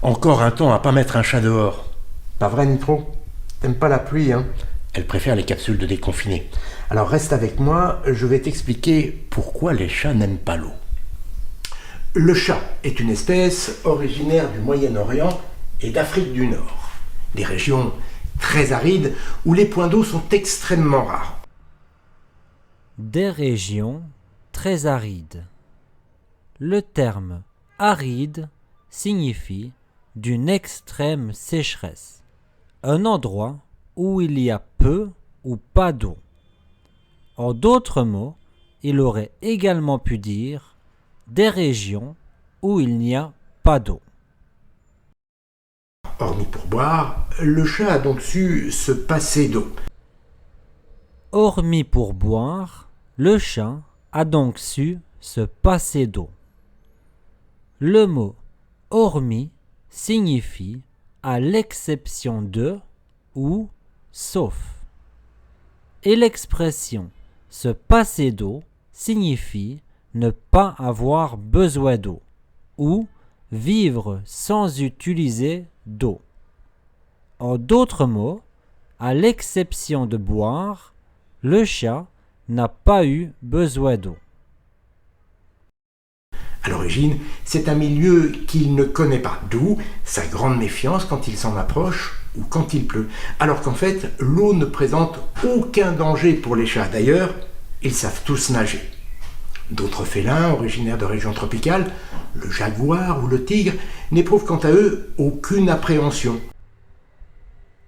Encore un temps à pas mettre un chat dehors. Pas vrai, Nitro? T'aimes pas la pluie, hein? Elle préfère les capsules de déconfinés. Alors reste avec moi, je vais t'expliquer. Pourquoi les chats n'aiment pas l'eau? Le chat est une espèce originaire du Moyen-Orient et d'Afrique du Nord, des régions très arides où les points d'eau sont extrêmement rares. Des régions très arides. Le terme aride signifie d'une extrême sécheresse, un endroit où il y a peu ou pas d'eau. En d'autres mots, il aurait également pu dire des régions où il n'y a pas d'eau. Hormis pour boire, le chat a donc su se passer d'eau. Hormis pour boire, le chat a donc su se passer d'eau. Le mot hormis signifie à l'exception de ou sauf. Et l'expression se passer d'eau signifie ne pas avoir besoin d'eau ou vivre sans utiliser d'eau. En d'autres mots, à l'exception de boire, le chat n'a pas eu besoin d'eau. À l'origine, c'est un milieu qu'il ne connaît pas, d'où sa grande méfiance quand il s'en approche ou quand il pleut. Alors qu'en fait, l'eau ne présente aucun danger pour les chats. D'ailleurs, ils savent tous nager. D'autres félins originaires de régions tropicales, le jaguar ou le tigre, n'éprouvent quant à eux aucune appréhension.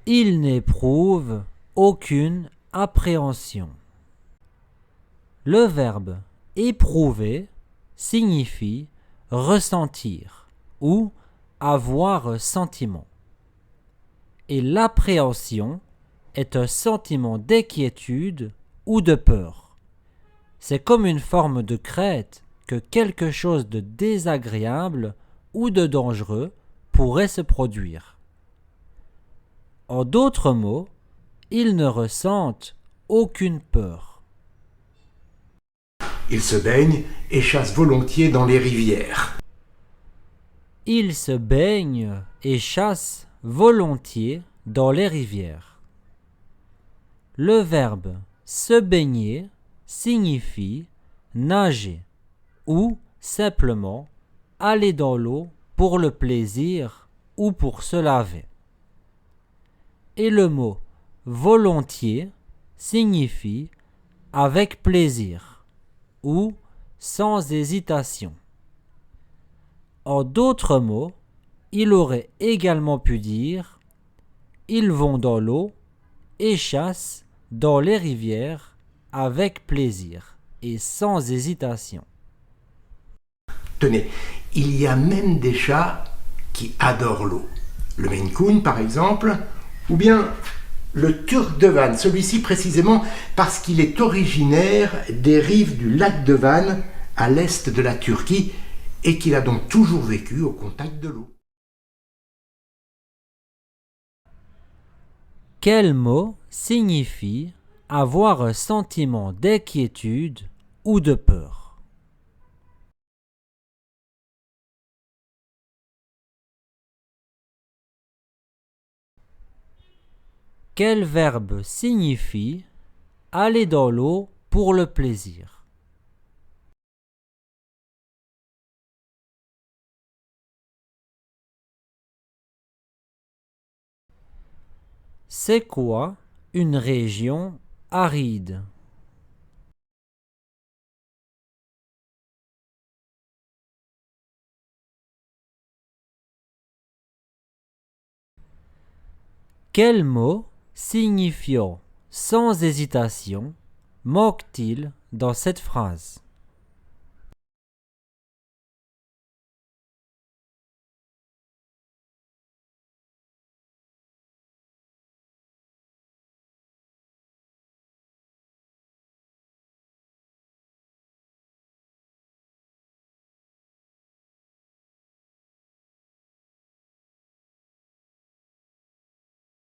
Ils n'éprouvent aucune appréhension. Le verbe éprouver signifie ressentir ou avoir sentiment. Et l'appréhension est un sentiment d'inquiétude ou de peur. C'est comme une forme de crainte que quelque chose de désagréable ou de dangereux pourrait se produire. En d'autres mots, ils ne ressentent aucune peur. Ils se baignent et chassent volontiers dans les rivières. Ils se baignent et chassent volontiers dans les rivières. Le verbe se baigner signifie nager ou simplement aller dans l'eau pour le plaisir ou pour se laver. Et le mot volontiers signifie avec plaisir ou sans hésitation. En d'autres mots, il aurait également pu dire ils vont dans l'eau et chassent dans les rivières avec plaisir et sans hésitation. Tenez, il y a même des chats qui adorent l'eau. Le Maine Coon, par exemple, ou bien le Turc de Van, celui-ci précisément parce qu'il est originaire des rives du lac de Van à l'est de la Turquie et qu'il a donc toujours vécu au contact de l'eau. Quel mot signifie avoir un sentiment d'inquiétude ou de peur? Quel verbe signifie aller dans l'eau pour le plaisir? C'est quoi une région aride? Quel mot signifiant sans hésitation manque-t-il dans cette phrase?